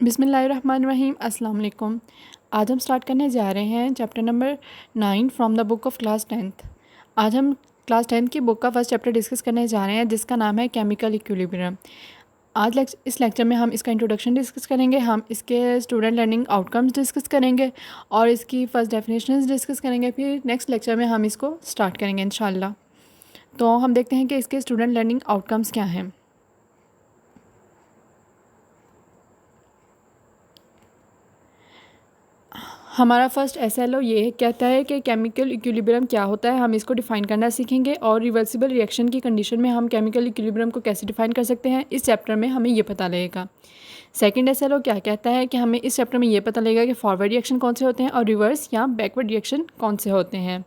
बिस्मिल्लाहिर्रहमानिर्रहीम अस्सलाम वालेकुम। आज हम स्टार्ट करने जा रहे हैं chapter number 9 from the book of class 10th। आज हम क्लास 10th की बुक का फर्स्ट चैप्टर डिस्कस करने जा रहे हैं जिसका नाम है केमिकल इक्विलिब्रियम। इस लेक्चर में हम इसका इंट्रोडक्शन डिस्कस करेंगे, हम इसके स्टूडेंट लर्निंग आउटकम्स डिस्कस करेंगे और इसकी फ़र्स्ट डेफिनेशंस डिस्कस करेंगे। फिर नेक्स्ट लेक्चर में हम इसको स्टार्ट करेंगे इंशाल्लाह। तो हम देखते हैं कि इसके स्टूडेंट लर्निंग आउटकम्स क्या हैं। हमारा फर्स्ट एसएलओ ये कहता है कि केमिकल इक्विलिब्रियम क्या होता है, हम इसको डिफ़ाइन करना सीखेंगे और रिवर्सिबल रिएक्शन की कंडीशन में हम केमिकल इक्विलिब्रियम को कैसे डिफ़ाइन कर सकते हैं इस चैप्टर में हमें ये पता लगेगा। सेकंड एसएलओ क्या कहता है कि हमें इस चैप्टर में ये पता लगेगा कि फॉरवर्ड रिएक्शन कौन से होते हैं और रिवर्स या बैकवर्ड रिएक्शन कौन से होते हैं।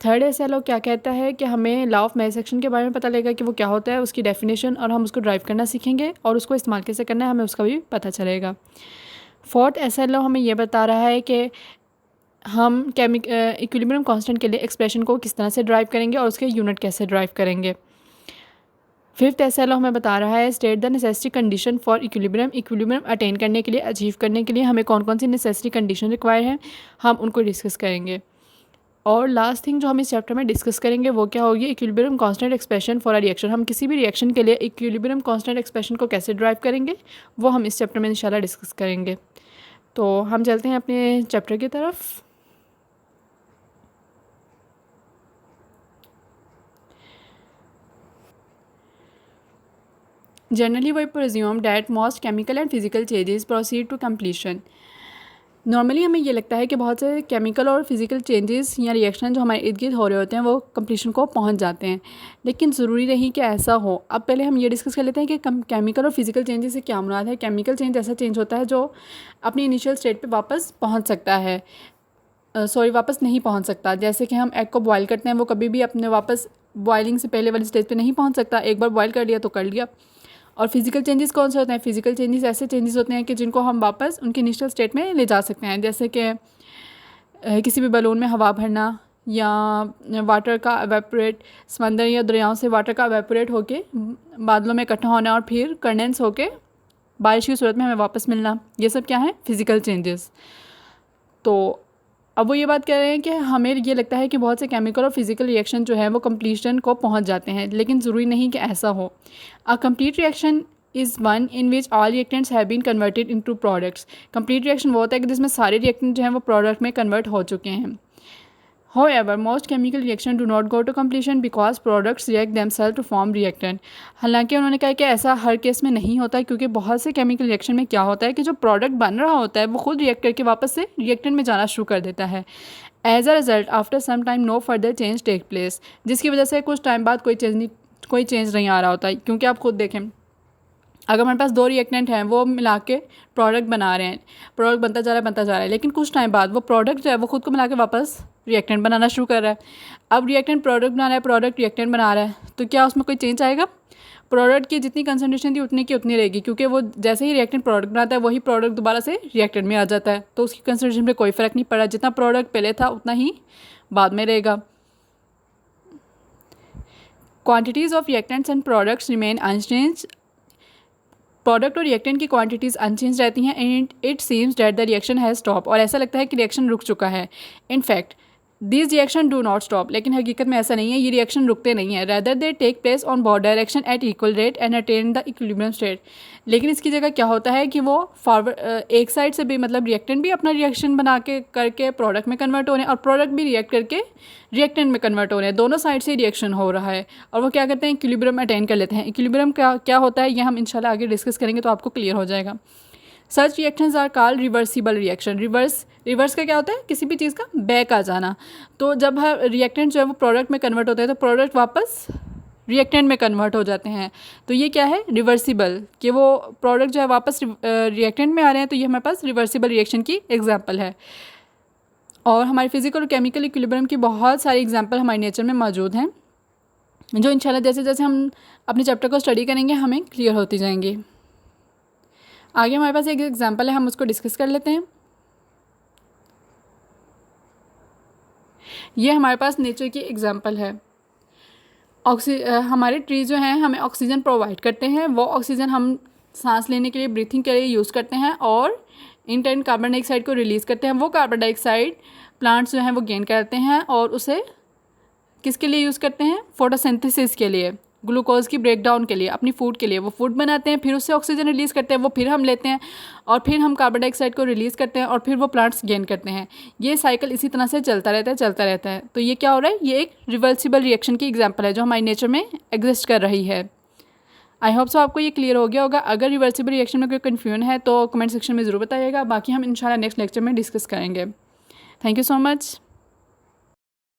थर्ड एसएलओ क्या कहता है कि हमें लॉ ऑफ मैस एक्शन के बारे में पता लगेगा कि वो क्या होता है, उसकी डेफिनेशन, और हम उसको ड्राइव करना सीखेंगे और उसको इस्तेमाल कैसे करना है हमें उसका भी पता चलेगा। फोर्थ एसएलओ हमें ये बता रहा है कि हम इक्विलिब्रियम कांस्टेंट के लिए एक्सप्रेशन को किस तरह से ड्राइव करेंगे और उसके यूनिट कैसे ड्राइव करेंगे। फिफ्थ एसएलओ हमें बता रहा है state the necessary condition for equilibrium attain करने के लिए, अचीव करने के लिए हमें कौन कौन सी नेसेसरी कंडीशन रिक्वायर हैं, हम उनको डिस्कस करेंगे। और लास्ट थिंग जो हम इस चैप्टर में डिस्कस करेंगे वो क्या होगी, equilibrium constant expression for a reaction. हम किसी भी रिएक्शन के लिए इक्विलिब्रियम कांस्टेंट एक्सप्रेशन को कैसे ड्राइव करेंगे वो हम इस चैप्टर में इंशाल्लाह डिस्कस करेंगे। तो हम चलते हैं अपने चैप्टर की तरफ। Generally, we presume that most chemical and physical changes proceed to completion. Normally हमें ये लगता है कि बहुत से केमिकल और फिज़िकल चेंजेस या रिएक्शन जो हमारे इर्द गिर्द हो रहे होते हैं वो कंप्लीशन को पहुंच जाते हैं, लेकिन ज़रूरी नहीं कि ऐसा हो। अब पहले हम ये डिस्कस कर लेते हैं कि केमिकल और फिज़िकल चेंजेस से क्या मुराद है। केमिकल चेंज ऐसा चेंज होता है जो अपनी इनिशियल स्टेट पे वापस पहुंच सकता है, वापस नहीं पहुंच सकता। जैसे कि हम एग को बॉयल करते हैं, वो कभी भी अपने वापस बॉइलिंग से पहले वाली स्टेज पे नहीं पहुंच सकता, एक बार बॉयल कर लिया तो कर लिया। और फिज़िकल चेंजेस कौन से होते हैं, फिज़िकल चेंजेस ऐसे चेंजेस होते हैं कि जिनको हम वापस उनकी इनिशियल स्टेट में ले जा सकते हैं। जैसे कि किसी भी बलून में हवा भरना या वाटर का एवेपोरेट, समंदर या दरियाओं से वाटर का एवेपोरेट होके बादलों में इकट्ठा होना और फिर कंडेंस होके बारिश की सूरत में हमें वापस मिलना, ये सब क्या है, फिज़िकल चेंजेस। तो अब वो ये बात कह रहे हैं कि हमें ये लगता है कि बहुत से केमिकल और फिज़िकल रिएक्शन जो है वो कंप्लीशन को पहुंच जाते हैं, लेकिन ज़रूरी नहीं कि ऐसा हो। A complete reaction is one in which all reactants have been converted into products. Complete reaction वो होता है कि जिसमें सारे रिएक्टेंट जो हैं वो प्रोडक्ट में कन्वर्ट हो चुके हैं। However, most chemical reaction do not go to completion because products react themselves to form reactant। हालांकि उन्होंने कहा कि ऐसा हर केस में नहीं होता, क्योंकि बहुत से केमिकल रिएक्शन में क्या होता है कि जो प्रोडक्ट बन रहा होता है वो खुद रिएक्ट करके वापस से रिएक्टेंट में जाना शुरू कर देता है। As a result after some time no further change take place, जिसकी वजह से कुछ टाइम बाद कोई चेंज नहीं आ रहा होता है। क्योंकि आप खुद देखें, अगर हमारे पास दो रिएक्टेंट हैं, वो मिला के प्रोडक्ट बना रहे हैं, प्रोडक्ट बनता जा रहा है, लेकिन कुछ टाइम बाद वो प्रोडक्ट जो है वो खुद को मिला के वापस रिएक्टेंट बनाना शुरू कर रहा है। अब रिएक्टेंट प्रोडक्ट बना रहा है, प्रोडक्ट रिएक्टेंट बना रहा है, तो क्या उसमें कोई चेंज आएगा? प्रोडक्ट की जितनी कंसनट्रेशन थी उतनी की उतनी रहेगी, क्योंकि वो जैसे ही रिएक्टेंट प्रोडक्ट बनाता है वही प्रोडक्ट दोबारा से रिएक्टेंट में आ जाता है, तो उसकी कंसनट्रेशन पर कोई फ़र्क नहीं पड़ा। जितना प्रोडक्ट पहले था उतना ही बाद में रहेगा। Quantities of reactants and products remain unchange. Product और रिएक्टेंट की क्वांटिटीज़ अनचेंज रहती हैं and it seems that the reaction has stop, और ऐसा लगता है कि रिएक्शन रुक चुका है। In fact this reaction do not stop, लेकिन हकीकत में ऐसा नहीं है, ये रिएक्शन रुकते नहीं है। Rather they take place on both direction at equal rate and attain the equilibrium state. लेकिन इसकी जगह क्या होता है कि वो फॉरवर्ड एक साइड से भी, मतलब रिएक्टेंट भी अपना रिएक्शन बना के करके प्रोडक्ट में कन्वर्ट हो रहे हैं और प्रोडक्ट भी रिएक्ट करके रिएक्टेंट में कन्वर्ट हो रहे हैं, दोनों साइड से रिएक्शन हो रहा है, और वो क्या करते हैं, इक्विलिब्रियम अटेन कर लेते हैं। इक्विलिब्रियम क्या होता है ये हम इंशाल्लाह आगे डिस्कस करेंगे तो आपको क्लियर हो जाएगा। Such reactions are called reversible reaction. Reverse का क्या होता है, किसी भी चीज़ का बैक आ जाना। तो जब रिएक्टेंट जो है वो प्रोडक्ट में कन्वर्ट होते हैं तो प्रोडक्ट वापस रिएक्टेंट में कन्वर्ट हो जाते हैं, तो ये क्या है, रिवर्सिबल, कि वो प्रोडक्ट जो है वापस रिएक्टेंट में आ रहे हैं, तो ये हमारे पास रिवर्सिबल रिएक्शन की एग्जांपल है। और हमारे फिजिकल और केमिकल इक्विलिब्रियम की बहुत सारी एग्जांपल हमारे नेचर में मौजूद हैं, जो इंशाल्लाह जैसे जैसे हम अपने चैप्टर को स्टडी करेंगे हमें क्लियर होती जाएंगी। आगे हमारे पास एक एग्जांपल है, हम उसको डिस्कस कर लेते हैं। ये हमारे पास नेचर की एग्जांपल है। हमारे ट्री जो हैं हमें ऑक्सीजन प्रोवाइड करते हैं, वो ऑक्सीजन हम सांस लेने के लिए, ब्रीथिंग के लिए यूज़ करते हैं, और इन टर्न कार्बन डाइऑक्साइड को रिलीज़ करते हैं। वो कार्बन डाइऑक्साइड प्लांट्स जो हैं वो गेन करते हैं और उसे किसके लिए यूज़ करते हैं? फोटोसिंथेसिस के लिए, ग्लूकोज की ब्रेकडाउन के लिए, अपनी फूड के लिए। वो फूड बनाते हैं, फिर उससे ऑक्सीजन रिलीज़ करते हैं, वो फिर हम लेते हैं, और फिर हम कार्बन डाइऑक्साइड को रिलीज़ करते हैं, और फिर वो प्लांट्स गेन करते हैं। ये साइकिल इसी तरह से चलता रहता है। तो ये क्या हो रहा है? ये एक रिवर्सिबल रिएक्शन की एग्जाम्पल है जो हमारे नेचर में एग्जिस्ट कर रही है। आई होप सो आपको ये क्लियर हो गया होगा। अगर रिवर्सिबल रिएक्शन में कोई कन्फ्यूजन है तो कमेंट सेक्शन में ज़रूर बताइएगा। बाकी हम इंशाल्लाह नेक्स्ट लेक्चर में डिस्कस करेंगे। Thank you so much.